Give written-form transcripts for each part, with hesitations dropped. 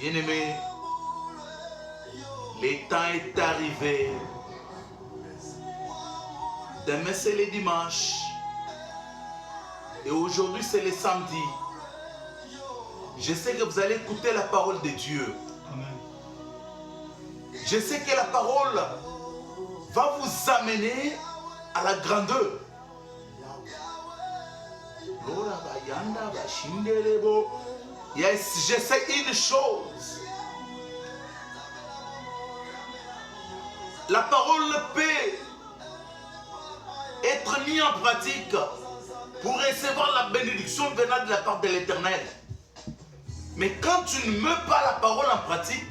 Bien-aimés, le temps est arrivé. Demain c'est le dimanche. Et aujourd'hui c'est le samedi. Je sais que vous allez écouter la parole de Dieu. Amen. Je sais que la parole va vous amener à la grandeur. Je sais une chose. La parole peut être mise en pratique pour recevoir la bénédiction venant de la part de l'Éternel. Mais quand tu ne mets pas la parole en pratique,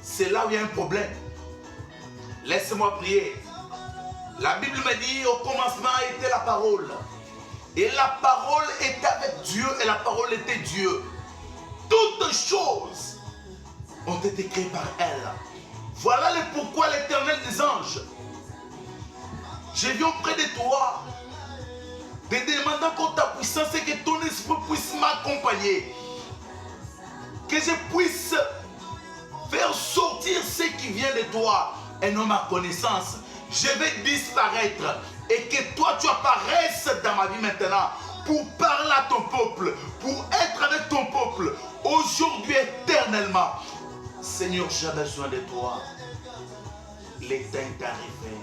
c'est là où il y a un problème. Laisse-moi prier. La Bible me dit au commencement était la parole. Et la parole était avec Dieu et la parole était Dieu. Toutes choses ont été créées par elle. Voilà le pourquoi l'Éternel des anges. Je viens auprès de toi, te demandant que ta puissance et que ton esprit puisse m'accompagner. Que je puisse faire sortir ce qui vient de toi et non ma connaissance. Je vais disparaître et que toi tu apparaisses dans ma vie maintenant pour parler à ton peuple, pour être avec ton peuple aujourd'hui éternellement. Seigneur, j'ai besoin de toi. L'état est arrivé.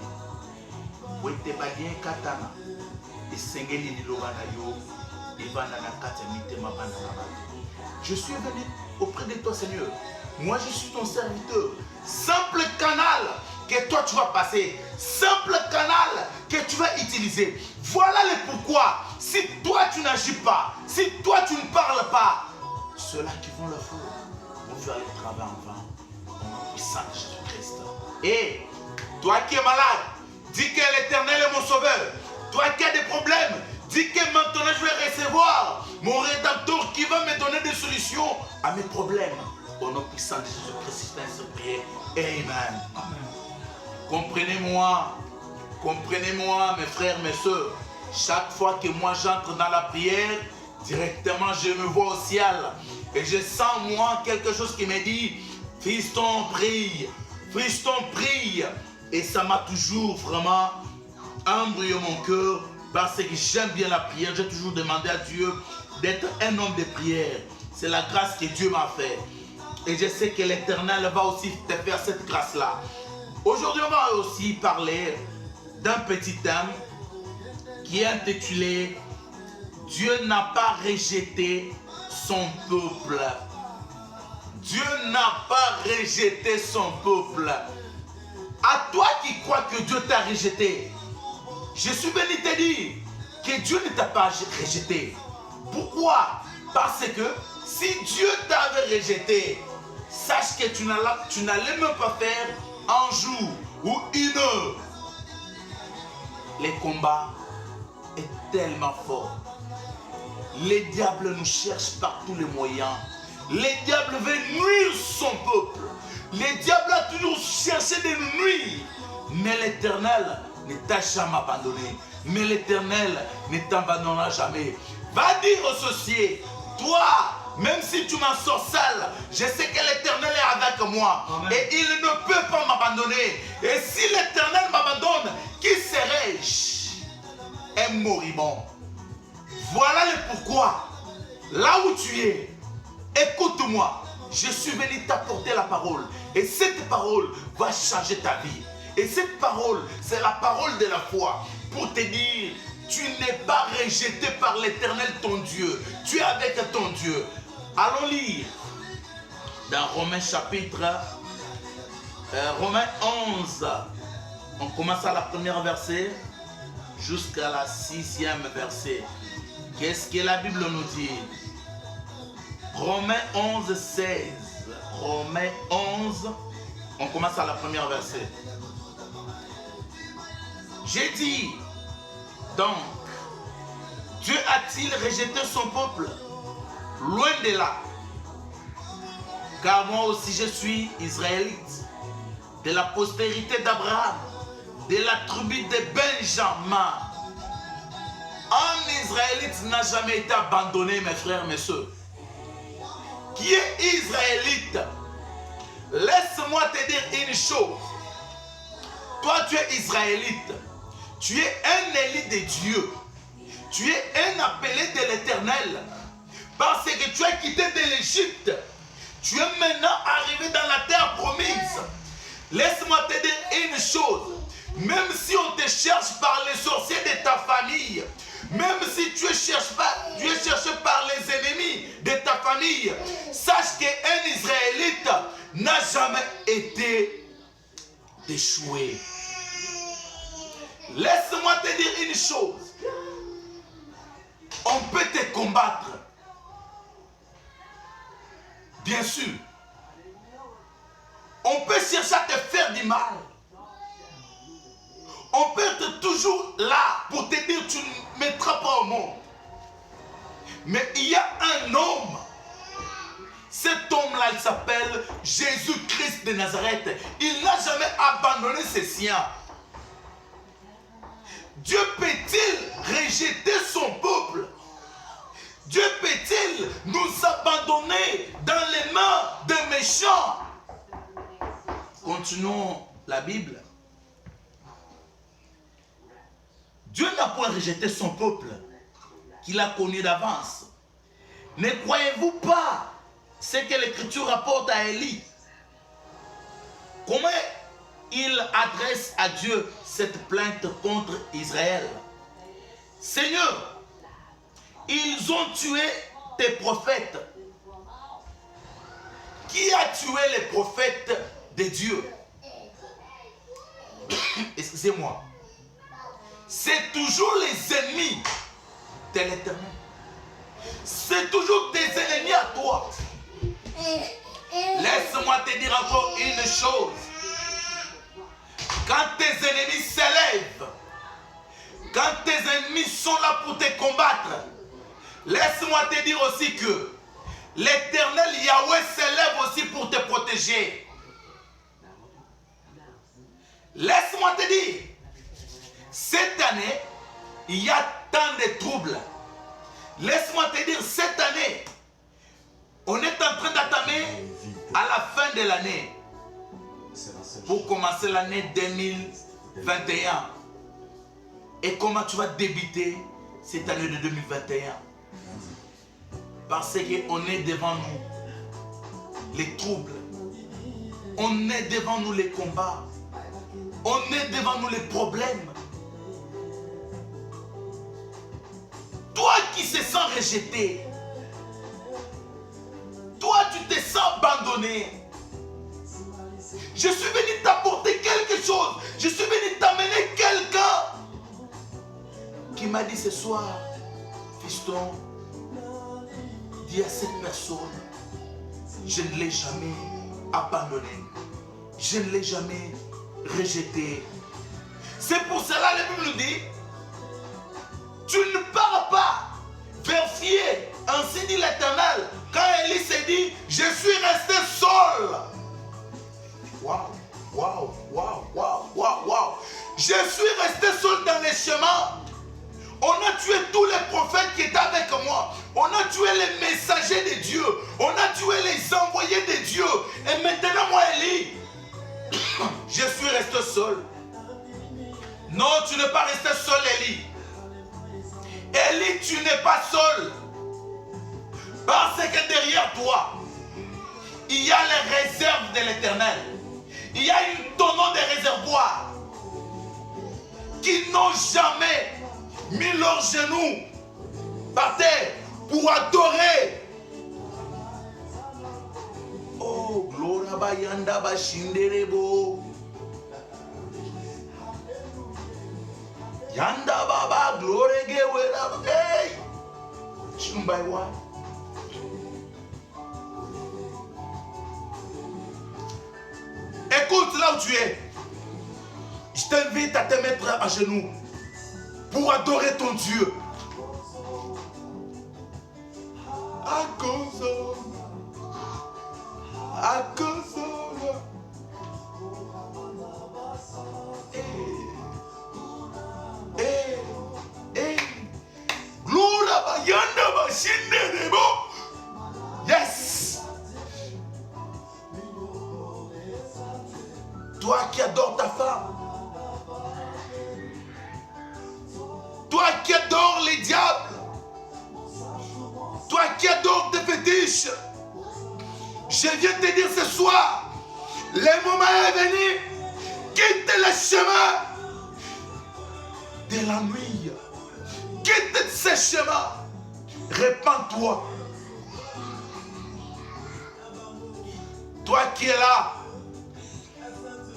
Je suis venu auprès de toi, Seigneur. Moi, je suis ton serviteur. Simple canal que toi, tu vas passer. Simple canal que tu vas utiliser. Voilà le pourquoi. Si toi, tu n'agis pas, si toi, tu ne parles pas, ceux-là qui font le fou vont faire le travail en vain. Au nom puissant de Jésus-Christ. Et toi qui es malade, dis que l'Éternel est mon sauveur. Toi qui as des problèmes, dis que maintenant je vais recevoir mon rédacteur qui va me donner des solutions à mes problèmes. Au nom puissant de Jésus-Christ, je prie. Amen. Comprenez-moi, mes frères, mes soeurs. Chaque fois que moi j'entre dans la prière, directement je me vois au ciel. Et je sens moi quelque chose qui me dit, fiston prie, fiston prie. Et ça m'a toujours vraiment embrayé mon cœur parce que j'aime bien la prière. J'ai toujours demandé à Dieu d'être un homme de prière. C'est la grâce que Dieu m'a fait. Et je sais que l'Éternel va aussi te faire cette grâce-là. Aujourd'hui, on va aussi parler d'un petit thème qui est intitulé « Dieu n'a pas rejeté son peuple ». Dieu n'a pas rejeté son peuple. À toi qui crois que Dieu t'a rejeté, je suis venu te dire que Dieu ne t'a pas rejeté. Pourquoi? Parce que si Dieu t'avait rejeté, sache que tu n'allais même pas faire un jour ou une heure. Le combat est tellement fort. Les diables nous cherchent par tous les moyens. Les diables veulent nuire son peuple. Les diables ont toujours cherché de nous nuire. Mais l'Éternel ne t'a jamais abandonné. Mais l'Éternel ne t'abandonnera jamais. Va dire aux sorciers, toi, même si tu m'en sors seul, je sais que l'Éternel est avec moi. Amen. Et il ne peut pas m'abandonner. Et si l'Éternel m'abandonne, qui serais-je? Un moribond. Voilà le pourquoi. Là où tu es, écoute-moi. Je suis venu t'apporter la parole. Et cette parole va changer ta vie. Et cette parole, c'est la parole de la foi. Pour te dire, tu n'es pas rejeté par l'Éternel ton Dieu. Tu es avec ton Dieu. Allons lire dans Romains chapitre Romains 11. On commence à la première verset jusqu'à la 6e verset. Qu'est-ce que la Bible nous dit? Romains 11, 16. Romains 11, on commence à la première verset. J'ai dit, donc, Dieu a-t-il rejeté son peuple? Loin de là. Car moi aussi je suis israélite, de la postérité d'Abraham, de la tribu de Benjamin. Un Israélite n'a jamais été abandonné, mes frères, mes soeurs. qui est israélite, laisse-moi te dire une chose. Toi, tu es israélite. Tu es un élu de Dieu. Tu es un appelé de l'Éternel. Parce que tu as quitté de l'Égypte. Tu es maintenant arrivé dans la terre promise. Laisse-moi te dire une chose. Même si on te cherche par les sorciers de ta famille, même si tu es cherché par les ennemis de ta famille, sache qu'un Israélite n'a jamais été déchoué. Laisse-moi te dire une chose. On peut te combattre. Bien sûr. On peut chercher à te faire du mal. On peut être toujours là pour te dire tu ne mettras pas au monde. Mais il y a un homme. Cet homme-là, il s'appelle Jésus-Christ de Nazareth. Il n'a jamais abandonné ses siens. Dieu peut-il rejeter son peuple? Dieu peut-il nous abandonner dans les mains des méchants? Continuons la Bible. Dieu n'a point rejeté son peuple qu'il a connu d'avance. Ne croyez-vous pas ce que l'Écriture rapporte à Élie? Comment il adresse à Dieu cette plainte contre Israël? Seigneur, ils ont tué tes prophètes. Qui a tué les prophètes de Dieu? Excusez-moi. C'est toujours les ennemis de l'Éternel. C'est toujours tes ennemis à toi. Laisse-moi te dire encore une chose. Quand tes ennemis s'élèvent, quand tes ennemis sont là pour te combattre, laisse-moi te dire aussi que l'Éternel Yahweh s'élève aussi pour te protéger. Laisse-moi te dire, cette année, il y a tant de troubles. Laisse-moi te dire, cette année, on est en train d'attamer à la fin de l'année pour commencer l'année 2021. Et comment tu vas débuter cette année de 2021? Parce qu'on est devant nous les troubles. On est devant nous les combats. On est devant nous les problèmes. Toi qui te sens rejeté, toi tu te sens abandonné, je suis venu t'apporter quelque chose. Je suis venu t'amener quelqu'un qui m'a dit ce soir, fiston, dis à cette personne, je ne l'ai jamais abandonné, je ne l'ai jamais rejeté. C'est pour cela que la Bible nous dit, tu ne pars pas vérifier, ainsi dit l'Éternel. Quand Élie s'est dit, je suis resté seul. Waouh, waouh, waouh, waouh, waouh, waouh. Je suis resté seul dans les chemins. On a tué tous les prophètes qui étaient avec moi. On a tué les messagers de Dieu. On a tué les envoyés de Dieu. Et maintenant, moi, Élie, je suis resté seul. Non, tu n'es pas resté seul, Élie. Élie, tu n'es pas seul. Parce que derrière toi, il y a les réserves de l'Éternel. Il y a une tonneau de réservoirs qui n'ont jamais mis leurs genoux par terre pour adorer. Oh, gloria bayanda bashinderebo. Yanda baba glory gewera. Hey! Chumbaywa. Écoute là où tu es. Je t'invite à te mettre à genoux pour adorer ton Dieu. À cause. Yes. qui adores les diables, toi qui adores tes fétiches, je viens te dire ce soir, le moment est venu, quitte le chemin de la nuit, quitte ce chemin, répands-toi. Toi qui es là,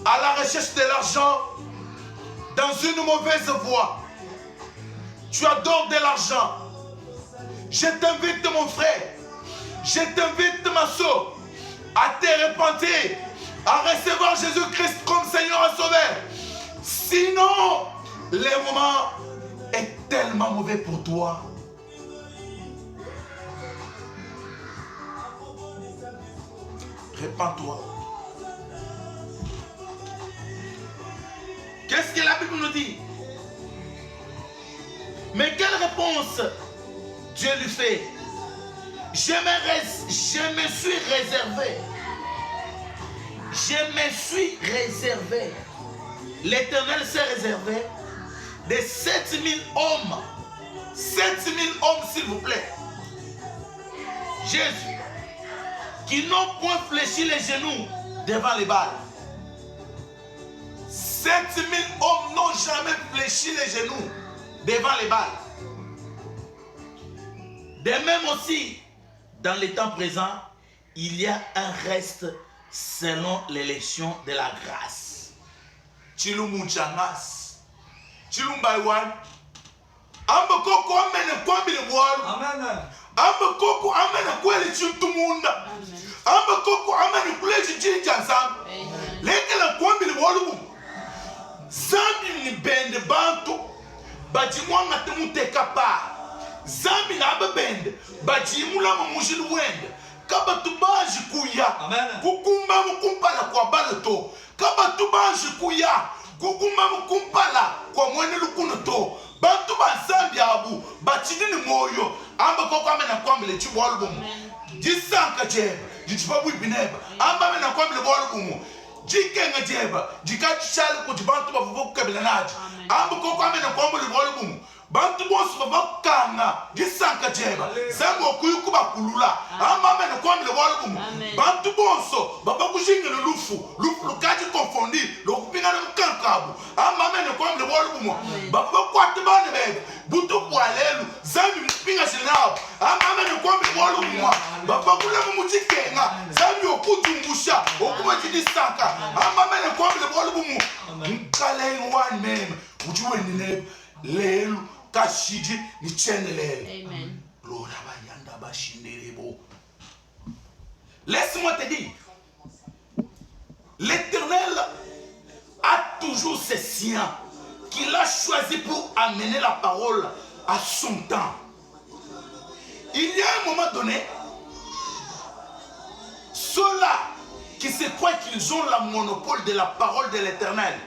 à la recherche de l'argent, dans une mauvaise voie, tu adores de l'argent. Je t'invite mon frère, je t'invite ma soeur, à te repentir, à recevoir Jésus-Christ comme Seigneur et Sauveur. Sinon, le moment est tellement mauvais pour toi. Répands-toi. Qu'est-ce que la Bible nous dit? Mais quelle réponse Dieu lui fait? Je me suis réservé. Je me suis réservé. L'Éternel s'est réservé de 7000 hommes. 7000 hommes, s'il vous plaît. Jésus, qui n'ont point fléchi les genoux devant les balles. 7000 hommes n'ont jamais fléchi les genoux devant les balles. De même aussi, dans les temps présents, il y a un reste selon l'élection de la grâce. Chilumunchanas, Chilumbaiwan, Ambokoko amene kwambile bwalo. Amen. Ambokoko amene kweli chitumunda. Ambokoko amene kweli chinjanzamba. Lekela kwambile bwalo. Zambi ni bende bantu, bajimwanga temuteka pa. Zambi na ababende, bajimula mamujilu wende. Kabatu baji kuya, kukumba mukumpala kwa balato. Kabatu baji kuya, kukumba mukumpala kwa mwene lukuno to. Bantu banzambi abu, bachidini moyo. Amba koko amena kwambile chibualubumu. Jisanka jeba, jichibabu ibineba. Amba amena kwambile bualubumu. Jikenga jeba, jikachishali kujibantu bavuvu kabila naji. Amba koko amena kwambile bualubumu. Bantu bonso babakanga gisanka jeba zango kuyukuba kulula amame na kwamile walubumu bantu bonso babakushingela lufu lukaji confondi lokupinga na kankabu amame na kwamile walubumu babakwate bane bebe butu bwalelu zambi mpinga sinawo amame na kwamile walubumu babakula mumujikenga zambi okutungusha okuba jidisanka amame na kwamile walubumu nkale one meme ujuwe nene lelu kashiji ni chenelele. Amen. Laisse-moi te dire, l'Éternel a toujours ses siens qu'il a choisi pour amener la parole à son temps. Il y a un moment donné, ceux-là qui se croient qu'ils ont le monopole de la parole de l'Éternel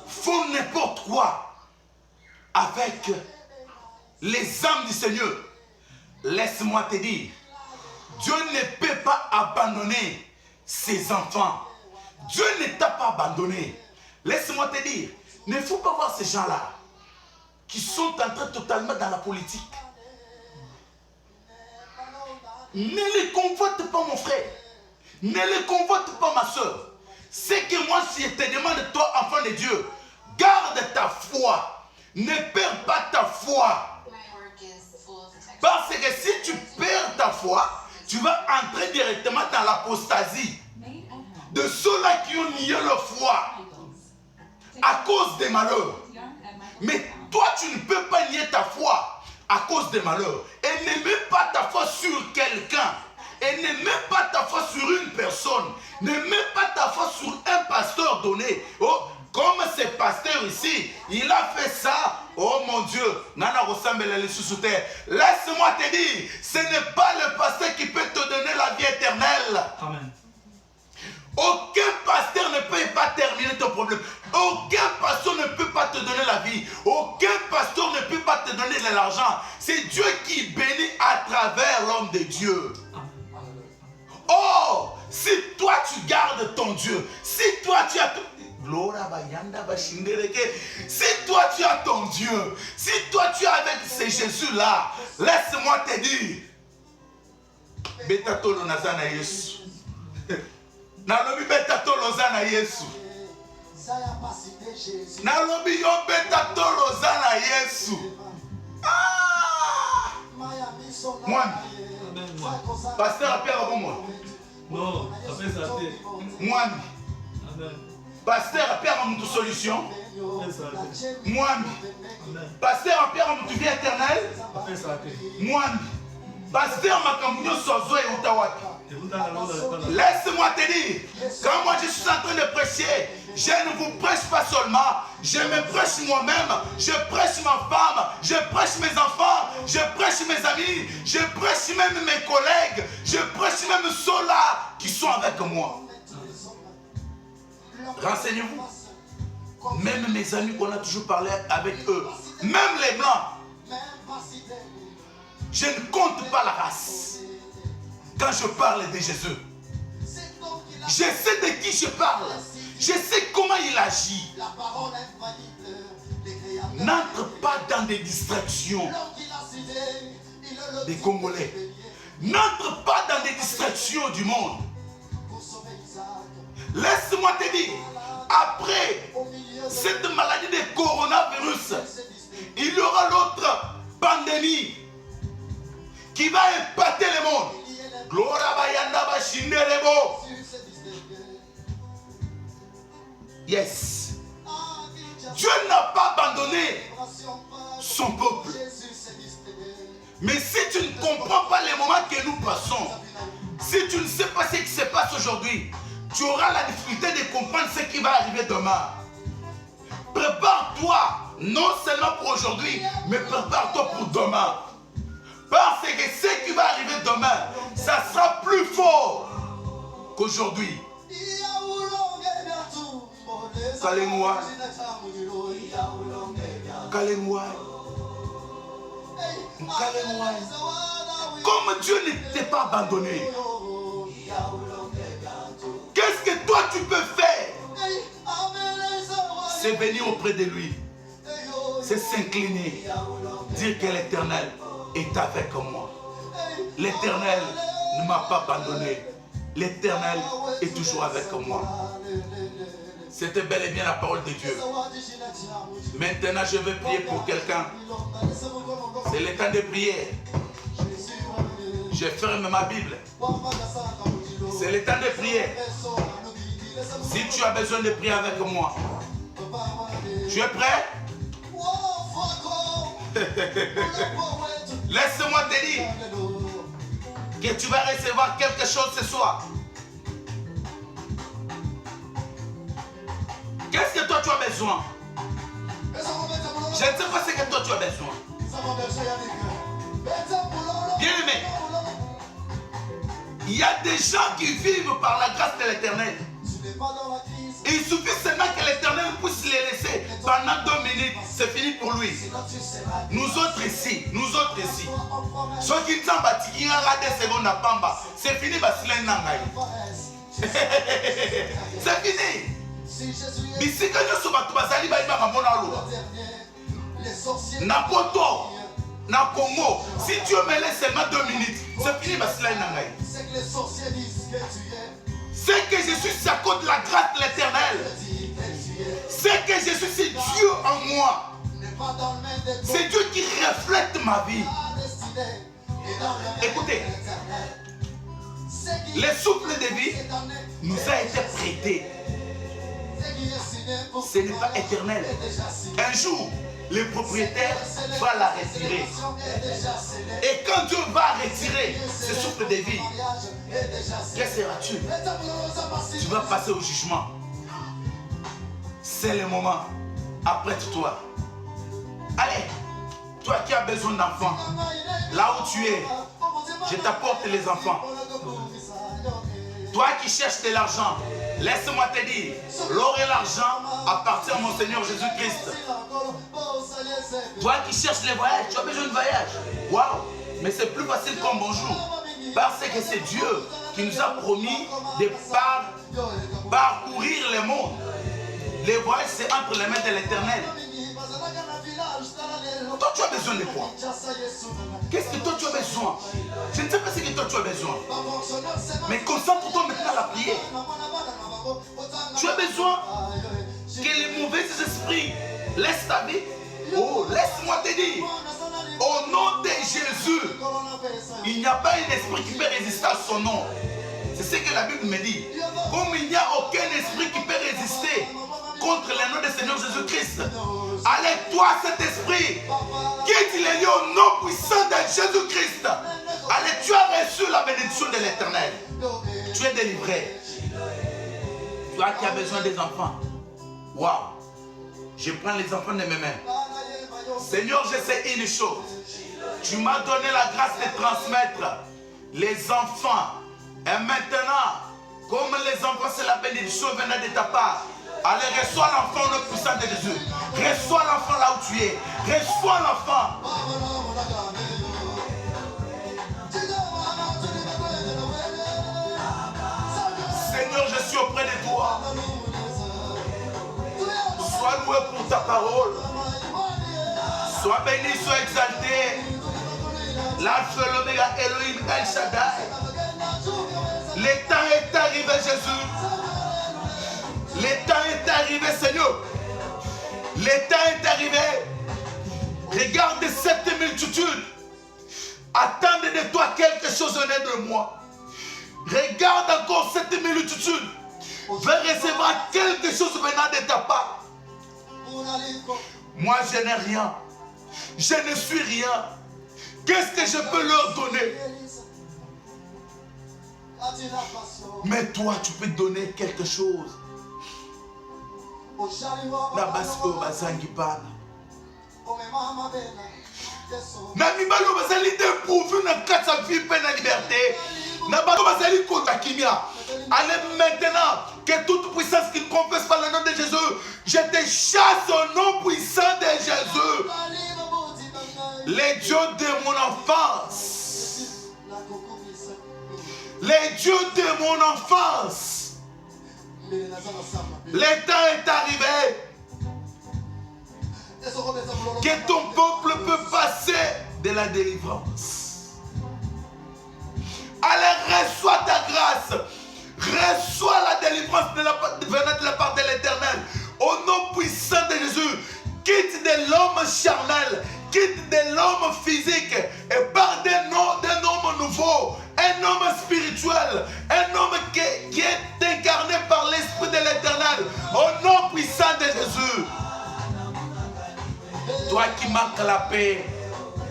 font n'importe quoi avec les âmes du Seigneur. Laisse-moi te dire, Dieu ne peut pas abandonner ses enfants. Dieu ne t'a pas abandonné. Laisse-moi te dire, ne faut pas voir ces gens-là qui sont entrés totalement dans la politique. Ne les convoite pas, mon frère. Ne les convoite pas, ma soeur. C'est que moi, si je te demande, toi, enfant de Dieu, garde ta foi. Ne perds pas ta foi. Parce que si tu perds ta foi, tu vas entrer directement dans l'apostasie de ceux-là qui ont nié leur foi à cause des malheurs. Mais toi, tu ne peux pas nier ta foi à cause des malheurs. Et ne mets pas ta foi sur quelqu'un. Et ne mets pas ta foi sur une personne. Ne mets pas ta foi sur un pasteur donné. Oh, comme ce pasteur ici, il a fait ça. Oh mon Dieu, laisse-moi te dire, ce n'est pas le pasteur qui peut te donner la vie éternelle. Amen. Aucun pasteur ne peut pas terminer ton problème. Aucun pasteur ne peut pas te donner la vie. Aucun pasteur ne peut pas te donner de l'argent. C'est Dieu qui bénit à travers l'homme de Dieu. Oh, si toi tu gardes ton Dieu, si toi tu as... Si toi tu as ton ton Dieu. Si toi tu es avec ces Jésus-là, laisse-moi te dire. Betatolo nazana Yesu. Nalobi betatolo zana Yesu. Nalobi yo betatolo zana Yesu. Ah! Moi. Pasteur a Pierre avant moi. Non, après ça t'est. Moi. Amen. Pasteur Pierre a une solution. Moi. Pasteur Pierre a une vie éternelle. Après ça t'est. Moi. Pasteur Makamouyo Sozo et Outawapi. Laisse-moi te dire, quand moi je suis en train de prêcher, je ne vous prêche pas seulement, je me prêche moi-même, je prêche ma femme, je prêche mes enfants, je prêche mes amis, je prêche même mes collègues, je prêche même ceux-là qui sont avec moi. Renseignez-vous. Même mes amis qu'on a toujours parlé avec eux, même les blancs, je ne compte pas la race. Quand je parle de Jésus, je sais de qui je parle. Je sais comment il agit. N'entre pas dans des distractions des Congolais. N'entre pas dans des distractions du monde. Laisse-moi te dire, après cette maladie de coronavirus, il y aura l'autre pandémie qui va impacter le monde. Yes. Dieu n'a pas abandonné son peuple. Mais si tu ne comprends pas les moments que nous passons, si tu ne sais pas ce qui se passe aujourd'hui, tu auras la difficulté de comprendre ce qui va arriver demain. Prépare-toi, non seulement pour aujourd'hui, mais prépare-toi pour demain. Parce que ce qui va arriver demain, ça sera plus fort qu'aujourd'hui. Kalengwa. Kalengwa. Kalengwa. Comme Dieu ne t'est pas abandonné, qu'est-ce que toi tu peux faire? C'est venir auprès de lui. C'est s'incliner. Dire que l'Éternel est avec moi. L'Éternel ne m'a pas abandonné. L'Éternel est toujours avec moi. C'était bel et bien la parole de Dieu. Maintenant, je vais prier pour quelqu'un. C'est le temps de prière. Je ferme ma Bible. C'est le temps de prier. Si tu as besoin de prier avec moi, tu es prêt? Laisse-moi te dire que tu vas recevoir quelque chose ce soir. Qu'est-ce que toi tu as besoin? Je ne sais pas ce que toi tu as besoin. Bien aimé, il y a des gens qui vivent par la grâce de l'Éternel. Il suffit seulement que l'Éternel puisse les laisser pendant 2 minutes, c'est fini pour lui. Nous autres ici, ceux qui sont bâtis, il y a 2 secondes à Pamba, c'est fini, c'est fini. Bisika nyoso batu bazali bayiba mamona aloba. Na Poto, na Congo, si tu me laisses seulement 2 minutes, c'est fini basila nangai. C'est que les sorciers disent que tu es. C'est que je suis, c'est à cause de la grâce de l'Éternel. C'est que je suis, c'est Dieu en moi. C'est Dieu qui reflète ma vie. Écoutez, le souffle de vie nous a été prêté. Ce n'est pas éternel. Un jour, le propriétaire va la retirer. Et quand Dieu va retirer ce souffle de vie, que seras-tu? Tu vas passer au jugement. C'est le moment. Apprête-toi. Allez, toi qui as besoin d'enfants, là où tu es, je t'apporte les enfants. Toi qui cherches de l'argent, laisse-moi te dire, l'or et l'argent appartiennent à mon Seigneur Jésus-Christ. Toi qui cherches les voyages, tu as besoin de voyage. Waouh, mais c'est plus facile comme bonjour. Parce que c'est Dieu qui nous a promis de parcourir le monde. Les voyages, c'est entre les mains de l'Éternel. tu as besoin de quoi? Qu'est-ce que toi tu as besoin? Je ne sais pas ce que toi tu as besoin. Mais concentre-toi maintenant à la prière. Tu as besoin que les mauvais esprits laissent ta vie. Oh, laisse-moi te dire. Au nom de Jésus, il n'y a pas un esprit qui peut résister à son nom. C'est ce que la Bible me dit. Comme il n'y a aucun esprit qui peut résister contre le nom du Seigneur Jésus-Christ. Allez, toi, cet esprit, quitte les lieux au nom puissant de Jésus-Christ. Allez, tu as reçu la bénédiction de l'Éternel. Tu es délivré. Toi qui as besoin des enfants. Waouh. Je prends les enfants de mes mains. Seigneur, je sais une chose. Tu m'as donné la grâce de transmettre les enfants. Et maintenant, comme les enfants, c'est la bénédiction venant de ta part. Allez, reçois l'enfant au nom puissant de Jésus. Reçois l'enfant là où tu es. Reçois l'enfant. Seigneur, je suis auprès de toi. Sois loué pour ta parole. Sois béni, sois exalté. L'Alpha et l'Oméga, Elohim El Shaddai. Le temps est arrivé, Jésus. Le temps est arrivé, Seigneur. Le temps est arrivé. Regarde cette multitude. Attendez de toi quelque chose venant de moi. Regarde encore cette multitude. Va recevoir quelque chose venant de ta part. Moi, je n'ai rien. Je ne suis rien. Qu'est-ce que je peux leur donner? Mais toi, tu peux donner quelque chose. La basko bazangi bana. Na mibalo bazali dépourvu na kata vie pe na liberté. Na bato bazali kota kimia. Allez maintenant que toute puissance qui confesse par le nom de Jésus, je te chasse au nom puissant de Jésus. Les dieux de mon enfance. Les dieux de mon enfance. Le temps est arrivé. Que ton peuple peut passer de la délivrance. Allez, reçois ta grâce. Reçois la délivrance venant de la part de l'Éternel. Au nom puissant de Jésus, quitte de l'homme charnel, quitte de l'homme physique et par d'un homme nouveau, un homme spirituel, un homme qui est incarné par l'Esprit de l'Éternel. Au nom puissant de Jésus. Toi qui manques la paix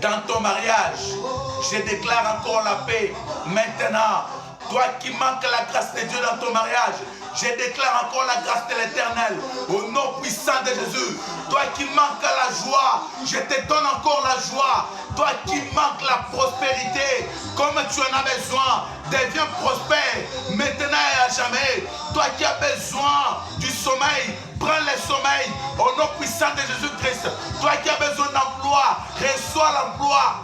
dans ton mariage, je déclare encore la paix maintenant. Toi qui manques la grâce de Dieu dans ton mariage, je déclare encore la grâce de l'Éternel au nom puissant de Jésus. Toi qui manques la joie, je te donne encore la joie. Toi qui manques la prospérité, comme tu en as besoin, deviens prospère maintenant et à jamais. Toi qui as besoin du sommeil, prends le sommeil au nom puissant de Jésus-Christ. Toi qui as besoin d'emploi, reçois l'emploi.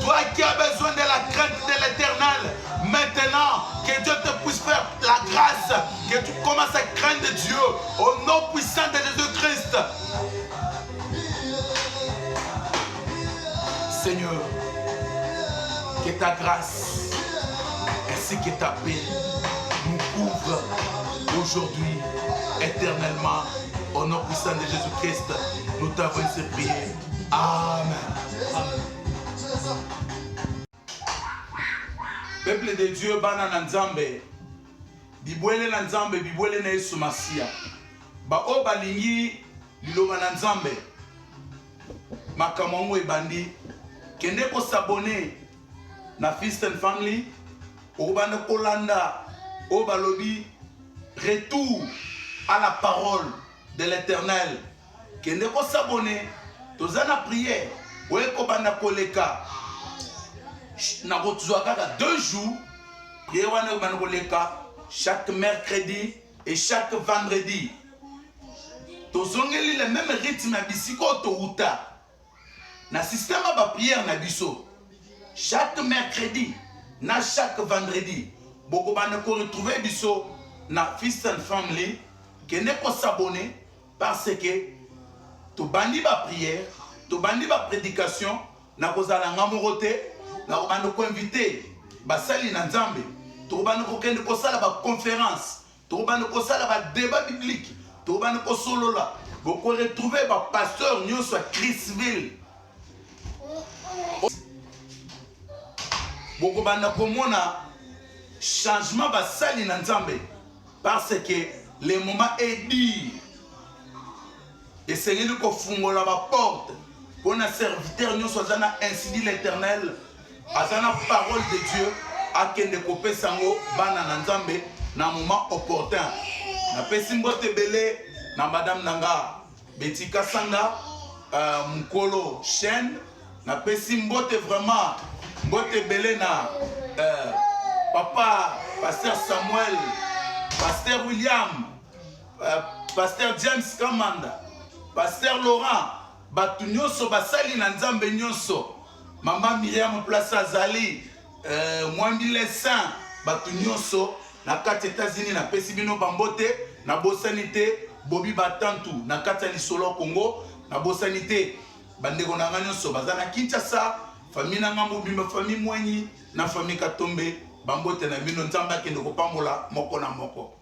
Toi qui as besoin de la crainte de l'Éternel, maintenant que Dieu te puisse faire la grâce, que tu commences à craindre Dieu au nom puissant de Jésus-Christ. Seigneur, que ta grâce ainsi que ta paix nous couvrent aujourd'hui, éternellement. Au nom puissant de Jésus-Christ, nous t'avons ainsi prié. Amen. Amen. Peuple de Dieu, bana na nzambe, bibwele na nzambe, bibwele na Yesu Masia. Ba o balingi liloba na nzambe. Makamongo ebandi, kende ko s'abonner na Feast and Family, obana kolanda, o balobi retour à la parole de l'Éternel. Kende ko s'abonner, tozana prière, oye ko bana koleka. Na kaka 2 jours, prière wana bana koleka chaque mercredi et chaque vendredi. Tozongeli le même rythme na bisiko to uta. Na système ba prière na biso. Chaque mercredi na chaque vendredi. Boko bana ko retrouver biso na Feast and Family kende ko s'abonner parce que to bandi ba prière, to bandi ba prédication, na kozala ngamoko te, na bandi ko inviter basali na Nzambe, to bandi ko kende ko sala ba conférence, to bandi ko sala ba débat biblique, to bandi ko solola, boko retrouver ba pasteur nyonso à Christville. Boko banda komona changement basali na Nzambe parce que le moment est dit. Et c'est lui qui fongola la porte pour un serviteur nous soit ainsi dit l'Éternel à la parole de Dieu à kende kopé sango bana na Nzambe na moment opportun. Na pesi mbote belé na madame nanga Betika Sanga Mukolo chaîne na pesi mbote vraiment mbote belé na papa pasteur Samuel, pasteur William, pasteur James Kamanda, pasteur Laurent, batu nyonso basali na Nzambe nyonso, maman Myriam Place Azali, Mwambile Saint, batu nyonso na kati États-Unis na pesi bino bambote na bosanité Bobby Batantu na kati lisolo Congo na bosanité bandeko na nyonso bazana Kinshasa, famille na ngambo bimba famille Mwenyi na famille Katombe bambote na bino Nzambe akende kopambola moko na moko.